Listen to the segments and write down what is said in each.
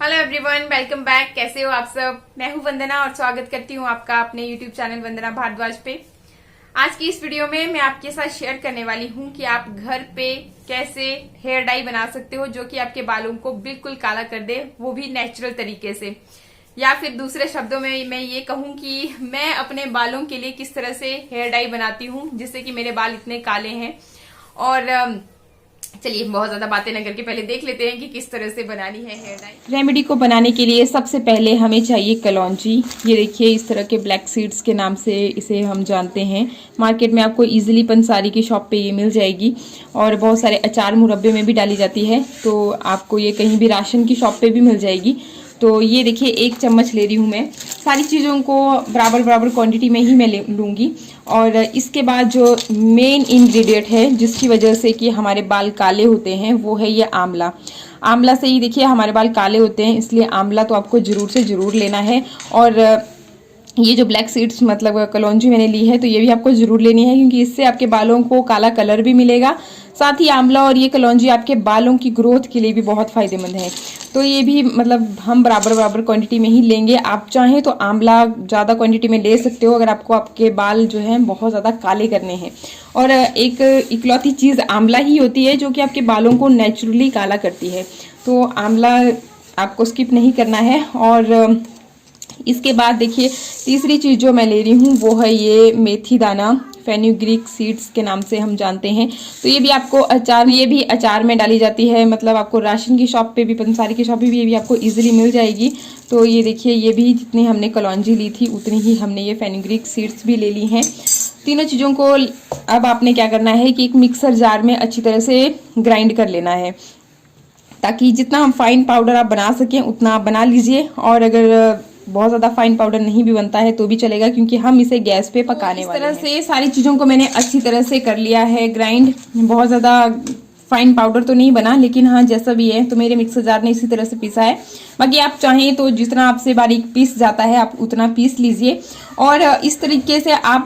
Hello everyone, welcome back. कैसे हो आप सब? मैं हूं वंदना और स्वागत करती हूं आपका अपने यूट्यूब चैनल वंदना भारद्वाज पे। आज की इस वीडियो में मैं आपके साथ शेयर करने वाली हूं कि आप घर पे कैसे हेयर डाई बना सकते हो जो कि आपके बालों को बिल्कुल काला कर दे, वो भी नेचुरल तरीके से। या फिर दूसरे शब्दों में मैं ये कहूं कि मैं अपने बालों के लिए किस तरह से हेयर डाई बनाती हूं जिससे कि मेरे बाल इतने काले हैं। और चलिए बहुत ज्यादा बातें न करके पहले देख लेते हैं कि किस तरह से बनानी है हेयर डाई। रेमेडी को बनाने के लिए सबसे पहले हमें चाहिए कलौंजी। ये देखिए, इस तरह के ब्लैक सीड्स के नाम से इसे हम जानते हैं। मार्केट में आपको इजीली पंसारी की शॉप पे ये मिल जाएगी और बहुत सारे अचार मुरब्बे में भी डाली जाती है, तो आपको ये कहीं भी राशन की शॉप पे भी मिल जाएगी। तो ये देखिए, 1 चम्मच ले रही हूँ मैं। सारी चीज़ों को बराबर बराबर क्वांटिटी में ही मैं लूँगी। और इसके बाद जो मेन इंग्रेडिएंट है जिसकी वजह से कि हमारे बाल काले होते हैं वो है ये आंवला। आंवला से ही देखिए हमारे बाल काले होते हैं, इसलिए आंवला तो आपको ज़रूर से ज़रूर लेना है। और ये जो ब्लैक सीड्स मतलब कलौंजी मैंने ली है तो ये भी आपको ज़रूर लेनी है, क्योंकि इससे आपके बालों को काला कलर भी मिलेगा। साथ ही आंवला और ये कलौंजी आपके बालों की ग्रोथ के लिए भी बहुत फायदेमंद है। तो ये भी मतलब हम बराबर बराबर क्वांटिटी में ही लेंगे। आप चाहें तो आंवला ज़्यादा क्वांटिटी में ले सकते हो अगर आपको आपके बाल जो हैं बहुत ज़्यादा काले करने हैं। और एक इकलौती चीज़ आंवला ही होती है जो कि आपके बालों को नेचुरली काला करती है, तो आंवला आपको स्किप नहीं करना है। और इसके बाद देखिए, तीसरी चीज़ जो मैं ले रही हूँ वो है ये मेथी दाना, फेनुग्रीक सीड्स के नाम से हम जानते हैं। तो ये भी आपको ये भी अचार में डाली जाती है, मतलब आपको राशन की शॉप पे भी, पंसारी की शॉप पे भी ये भी आपको इजीली मिल जाएगी। तो ये देखिए, ये भी जितनी हमने कलौंजी ली थी उतनी ही हमने ये फेनुग्रीक सीड्स भी ले ली हैं। तीनों चीज़ों को अब आपने क्या करना है कि एक मिक्सर जार में अच्छी तरह से ग्राइंड कर लेना है, ताकि जितना हम फाइन पाउडर आप बना सकें उतना आप बना लीजिए। और अगर बहुत ज़्यादा फाइन पाउडर नहीं भी बनता है तो भी चलेगा, क्योंकि हम इसे गैस पे पकाने वाले हैं। इस तरह से सारी चीज़ों को मैंने अच्छी तरह से कर लिया है ग्राइंड। बहुत ज़्यादा फाइन पाउडर तो नहीं बना, लेकिन हाँ जैसा भी है, तो मेरे मिक्सर जार ने इसी तरह से पीसा है। बाकी आप चाहें तो जितना आपसे बारीक पीस जाता है आप उतना पीस लीजिए। और इस तरीके से आप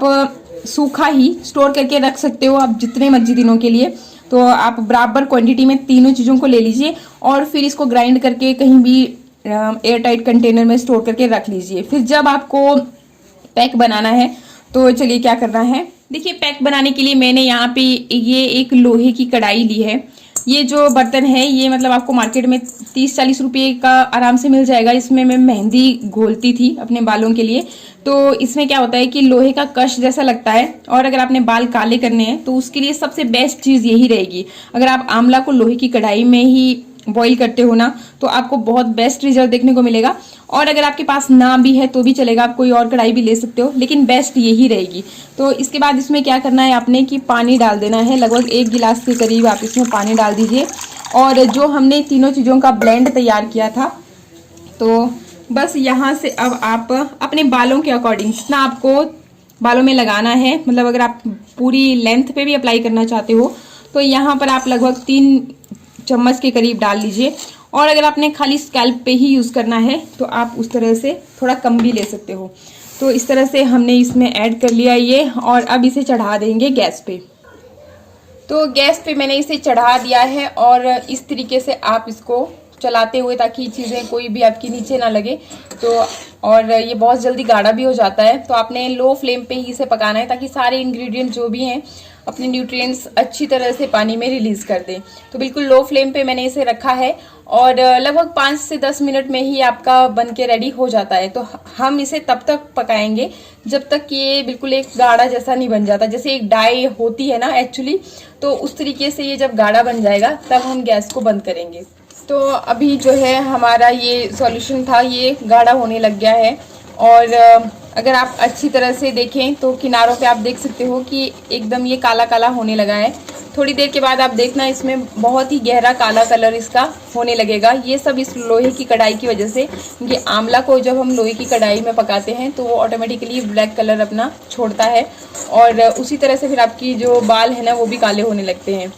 सूखा ही स्टोर करके रख सकते हो आप जितने मर्जी दिनों के लिए। तो आप बराबर क्वांटिटी में तीनों चीज़ों को ले लीजिए और फिर इसको ग्राइंड करके कहीं भी एयर टाइट कंटेनर में स्टोर करके रख लीजिए। फिर जब आपको पैक बनाना है तो चलिए क्या करना है। देखिए, पैक बनाने के लिए मैंने यहाँ पे ये एक लोहे की कढ़ाई ली है। ये जो बर्तन है ये मतलब आपको मार्केट में 30-40 रुपये का आराम से मिल जाएगा। इसमें मैं मेहंदी घोलती थी अपने बालों के लिए। तो इसमें क्या होता है कि लोहे का कश जैसा लगता है, और अगर आपने बाल काले करने हैं तो उसके लिए सबसे बेस्ट चीज़ यही रहेगी। अगर आप आंवला को लोहे की कढ़ाई में ही बॉईल करते हो ना तो आपको बहुत बेस्ट रिजल्ट देखने को मिलेगा। और अगर आपके पास ना भी है तो भी चलेगा, आप कोई और कढ़ाई भी ले सकते हो, लेकिन बेस्ट यही रहेगी। तो इसके बाद इसमें क्या करना है आपने कि पानी डाल देना है। लगभग 1 गिलास के करीब आप इसमें पानी डाल दीजिए। और जो हमने तीनों चीज़ों का ब्लेंड तैयार किया था, तो बस यहाँ से अब आप अपने बालों के अकॉर्डिंग जितना आपको बालों में लगाना है, मतलब अगर आप पूरी लेंथ पे भी अप्लाई करना चाहते हो तो यहाँ पर आप लगभग 3 चम्मच के करीब डाल लीजिए। और अगर आपने खाली स्कैल्प पे ही यूज़ करना है तो आप उस तरह से थोड़ा कम भी ले सकते हो। तो इस तरह से हमने इसमें ऐड कर लिया ये, और अब इसे चढ़ा देंगे गैस पे। तो गैस पे मैंने इसे चढ़ा दिया है और इस तरीके से आप इसको चलाते हुए, ताकि चीज़ें कोई भी आपकी नीचे ना लगे। तो और ये बहुत जल्दी गाढ़ा भी हो जाता है, तो आपने लो फ्लेम पे ही इसे पकाना है ताकि सारे इंग्रेडिएंट जो भी हैं अपने न्यूट्रिएंट्स अच्छी तरह से पानी में रिलीज कर दें। तो बिल्कुल लो फ्लेम पे मैंने इसे रखा है और लगभग 5 से 10 मिनट में ही आपका बन के रेडी हो जाता है। तो हम इसे तब तक पकाएंगे जब तक कि ये बिल्कुल एक गाढ़ा जैसा नहीं बन जाता। जैसे एक डाई होती है ना एक्चुअली, तो उस तरीके से ये जब गाढ़ा बन जाएगा तब हम गैस को बंद करेंगे। तो अभी जो है हमारा ये सॉल्यूशन था, ये गाढ़ा होने लग गया है। और अगर आप अच्छी तरह से देखें तो किनारों पे आप देख सकते हो कि एकदम ये काला काला होने लगा है। थोड़ी देर के बाद आप देखना इसमें बहुत ही गहरा काला कलर इसका होने लगेगा। ये सब इस लोहे की कढ़ाई की वजह से, क्योंकि आंवला को जब हम लोहे की कढ़ाई में पकाते हैं तो वो ऑटोमेटिकली ब्लैक कलर अपना छोड़ता है, और उसी तरह से फिर आपकी जो बाल है ना वो भी काले होने लगते हैं।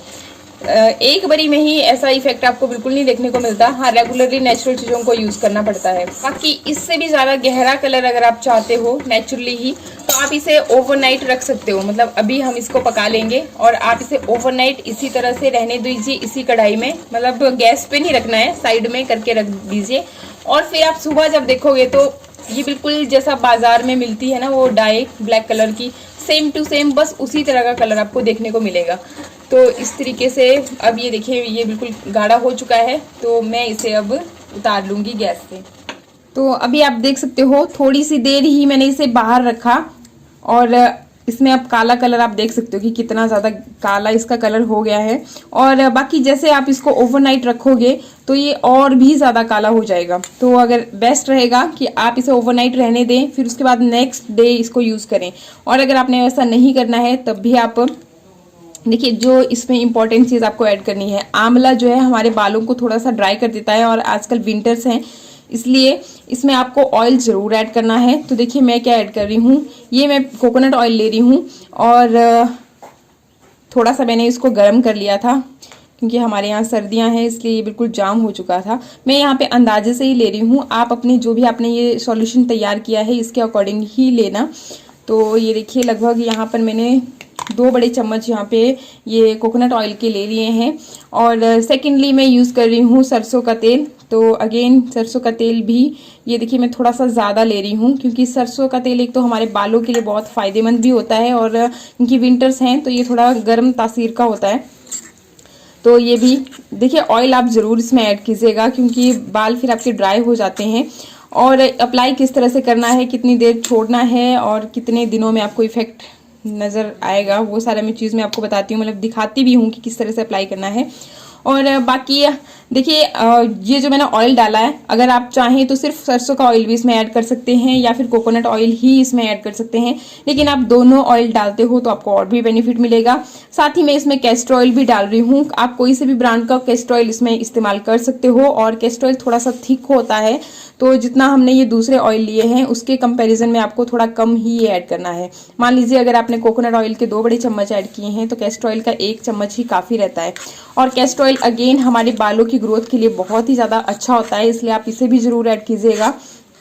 एक बारी में ही ऐसा इफेक्ट आपको बिल्कुल नहीं देखने को मिलता। हाँ, रेगुलरली नेचुरल चीजों को यूज करना पड़ता है। बाकी इससे भी ज्यादा गहरा कलर अगर आप चाहते हो नेचुरली ही, तो आप इसे ओवरनाइट रख सकते हो। मतलब अभी हम इसको पका लेंगे और आप इसे ओवरनाइट इसी तरह से रहने दीजिए इसी कढ़ाई में। मतलब गैस पे नहीं रखना है, साइड में करके रख दीजिए। और फिर आप सुबह जब देखोगे तो ये बिल्कुल जैसा बाजार में मिलती है ना वो डाई ब्लैक कलर की, सेम टू सेम बस उसी तरह का कलर आपको देखने को मिलेगा। तो इस तरीके से अब ये देखिए ये बिल्कुल गाढ़ा हो चुका है, तो मैं इसे अब उतार लूंगी गैस से। तो अभी आप देख सकते हो थोड़ी सी देर ही मैंने इसे बाहर रखा और इसमें अब काला कलर आप देख सकते हो कि कितना ज़्यादा काला इसका कलर हो गया है। और बाकी जैसे आप इसको ओवरनाइट रखोगे तो ये और भी ज़्यादा काला हो जाएगा। तो अगर बेस्ट रहेगा कि आप इसे ओवरनाइट रहने दें, फिर उसके बाद नेक्स्ट डे इसको यूज़ करें। और अगर आपने ऐसा नहीं करना है तब भी आप देखिए, जो इसमें इंपॉर्टेंट चीज़ आपको ऐड करनी है, आंवला जो है हमारे बालों को थोड़ा सा ड्राई कर देता है और आजकल विंटर्स हैं इसलिए इसमें आपको ऑयल ज़रूर ऐड करना है। तो देखिए मैं क्या ऐड कर रही हूँ, ये मैं कोकोनट ऑयल ले रही हूँ और थोड़ा सा मैंने इसको गर्म कर लिया था क्योंकि हमारे यहाँ सर्दियाँ हैं इसलिए ये बिल्कुल जाम हो चुका था। मैं यहाँ पे अंदाजे से ही ले रही हूँ, आप अपनी जो भी आपने ये सॉल्यूशन तैयार किया है इसके अकॉर्डिंग ही लेना। तो ये देखिए लगभग यहाँ पर मैंने 2 बड़े चम्मच यहाँ पे ये कोकोनट ऑयल के ले लिए हैं। और सेकेंडली मैं यूज़ कर रही हूँ सरसों का तेल। तो अगेन सरसों का तेल भी ये देखिए मैं थोड़ा सा ज़्यादा ले रही हूँ क्योंकि सरसों का तेल एक तो हमारे बालों के लिए बहुत फ़ायदेमंद भी होता है और क्योंकि विंटर्स हैं तो ये थोड़ा गर्म तासीर का होता है। तो ये भी देखिए ऑयल आप ज़रूर इसमें ऐड कीजिएगा क्योंकि बाल फिर आपके ड्राई हो जाते हैं। और अप्लाई किस तरह से करना है, कितनी देर छोड़ना है और कितने दिनों में आपको इफेक्ट नज़र आएगा, वो सारा मैं चीज़ मैं आपको बताती हूँ। मतलब दिखाती भी हूँ कि किस तरह से अप्लाई करना है। और बाकी देखिए ये जो मैंने ऑयल डाला है, अगर आप चाहें तो सिर्फ सरसों का ऑयल भी इसमें ऐड कर सकते हैं या फिर कोकोनट ऑयल ही इसमें ऐड कर सकते हैं, लेकिन आप दोनों ऑयल डालते हो तो आपको और भी बेनिफिट मिलेगा। साथ ही मैं इसमें कैस्टर ऑयल भी डाल रही हूँ, आप कोई से भी ब्रांड का कैस्टर ऑयल इसमें इस्तेमाल कर सकते हो। और कैस्टर ऑयल थोड़ा सा थिक होता है तो जितना हमने ये दूसरे ऑयल लिए हैं उसके कंपैरिजन में आपको थोड़ा कम ही ये ऐड करना है। मान लीजिए अगर आपने कोकोनट ऑयल के 2 बड़े चम्मच ऐड किए हैं तो कैस्टर ऑयल का 1 चम्मच ही काफ़ी रहता है। और कैस्टर ऑयल अगेन हमारे बालों की ग्रोथ के लिए बहुत ही ज़्यादा अच्छा होता है, इसलिए आप इसे भी ज़रूर ऐड कीजिएगा।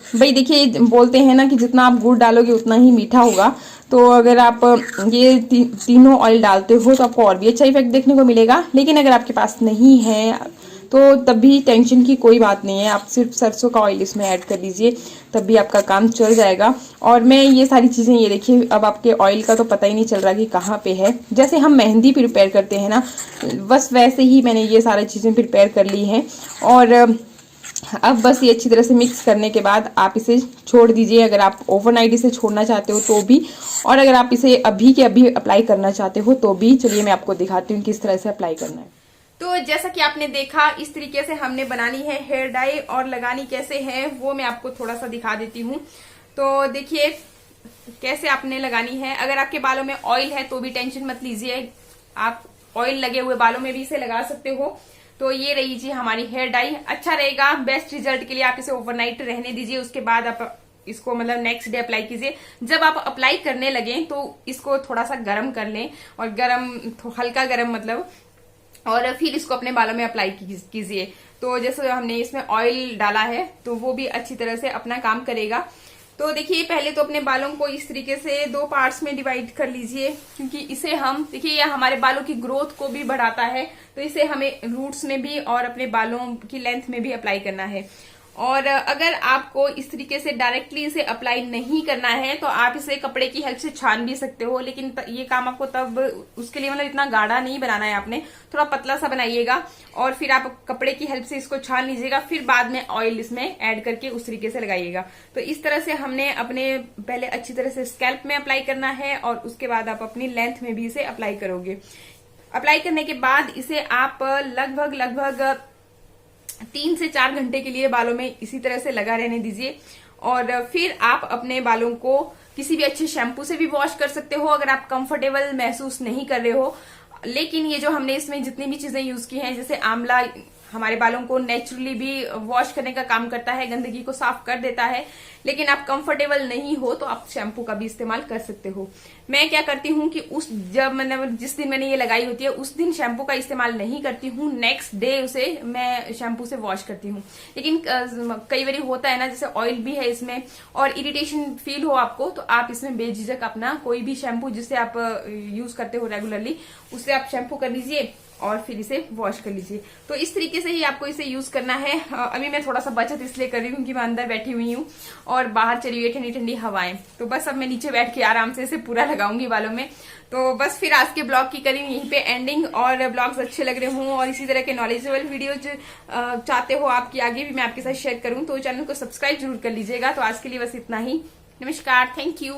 भाई देखिए बोलते हैं ना कि जितना आप गुड़ डालोगे उतना ही मीठा होगा, तो अगर आप ये तीनों ऑयल डालते हो तो आपको और भी अच्छा इफेक्ट देखने को मिलेगा। लेकिन अगर आपके पास नहीं है तो तब भी टेंशन की कोई बात नहीं है, आप सिर्फ सरसों का ऑयल इसमें ऐड कर लीजिए तब भी आपका काम चल जाएगा। और मैं ये सारी चीज़ें ये देखिए अब आपके ऑयल का तो पता ही नहीं चल रहा कि कहाँ पे है। जैसे हम मेहंदी प्रिपेयर करते हैं ना, बस वैसे ही मैंने ये सारी चीज़ें प्रिपेयर कर ली हैं। और अब बस ये अच्छी तरह से मिक्स करने के बाद आप इसे छोड़ दीजिए, अगर आप ओवरनाइट इसे छोड़ना चाहते हो तो भी, और अगर आप इसे अभी के अभी अप्लाई करना चाहते हो तो भी। चलिए मैं आपको दिखाती हूँ किस तरह से अप्लाई करना है। तो जैसा कि आपने देखा इस तरीके से हमने बनानी है हेयर डाई, और लगानी कैसे है वो मैं आपको थोड़ा सा दिखा देती हूँ। तो देखिए कैसे आपने लगानी है। अगर आपके बालों में ऑयल है तो भी टेंशन मत लीजिए, आप ऑयल लगे हुए बालों में भी इसे लगा सकते हो। तो ये रही जी हमारी हेयर डाई, अच्छा रहेगा। बेस्ट रिजल्ट के लिए आप इसे ओवरनाइट रहने दीजिए, उसके बाद आप इसको मतलब नेक्स्ट डे अप्लाई कीजिए। जब आप अप्लाई करने लगे तो इसको थोड़ा सा गर्म कर लें, और हल्का गर्म मतलब, और फिर इसको अपने बालों में अप्लाई कीजिए। तो जैसे हमने इसमें ऑयल डाला है तो वो भी अच्छी तरह से अपना काम करेगा। तो देखिए पहले तो अपने बालों को इस तरीके से 2 पार्ट्स में डिवाइड कर लीजिए, क्योंकि इसे हम देखिए यह हमारे बालों की ग्रोथ को भी बढ़ाता है, तो इसे हमें रूट्स में भी और अपने बालों की लेंथ में भी अप्लाई करना है। और अगर आपको इस तरीके से डायरेक्टली इसे अप्लाई नहीं करना है तो आप इसे कपड़े की हेल्प से छान भी सकते हो, लेकिन ये काम आपको तब उसके लिए मतलब इतना गाढ़ा नहीं बनाना है, आपने थोड़ा पतला सा बनाइएगा और फिर आप कपड़े की हेल्प से इसको छान लीजिएगा, फिर बाद में ऑयल इसमें ऐड करके उस तरीके से लगाइएगा। तो इस तरह से हमने अपने पहले अच्छी तरह से स्कैल्प में अप्लाई करना है और उसके बाद आप अपनी लेंथ में भी इसे अप्लाई करोगे। अप्लाई करने के बाद इसे आप लगभग 3 से 4 घंटे के लिए बालों में इसी तरह से लगा रहने दीजिए। और फिर आप अपने बालों को किसी भी अच्छे शैम्पू से भी वॉश कर सकते हो अगर आप कंफर्टेबल महसूस नहीं कर रहे हो। लेकिन ये जो हमने इसमें जितनी भी चीजें यूज की हैं, जैसे आंवला हमारे बालों को नेचुरली भी वॉश करने का काम करता है, गंदगी को साफ कर देता है। लेकिन आप कंफर्टेबल नहीं हो तो आप शैम्पू का भी इस्तेमाल कर सकते हो। मैं क्या करती हूँ कि जिस दिन मैंने ये लगाई होती है उस दिन शैम्पू का इस्तेमाल नहीं करती हूँ, नेक्स्ट डे उसे मैं शैम्पू से वॉश करती हूँ। लेकिन कई बार होता है ना, जैसे ऑयल भी है इसमें और इरिटेशन फील हो आपको, तो आप इसमें बेझिझक अपना कोई भी शैम्पू जिसे आप यूज करते हो रेगुलरली उससे आप शैम्पू कर लीजिए और फिर इसे वॉश कर लीजिए। तो इस तरीके से ही आपको इसे यूज करना है। अभी मैं थोड़ा सा बचत इसलिए कर रही हूँ क्योंकि मैं अंदर बैठी हुई हूँ और बाहर चली हुई है ठंडी ठंडी हवाएं। तो बस अब मैं नीचे बैठ के आराम से इसे पूरा लगाऊंगी बालों में। तो बस फिर आज के ब्लॉग की करी यहीं पे एंडिंग। और ब्लॉग्स अच्छे लग रहे हों और इसी तरह के नॉलेजेबल वीडियोज चाहते हो आपकी आगे भी मैं आपके साथ शेयर करूँ तो चैनल को सब्सक्राइब जरूर कर लीजिएगा। तो आज के लिए बस इतना ही। नमस्कार, थैंक यू।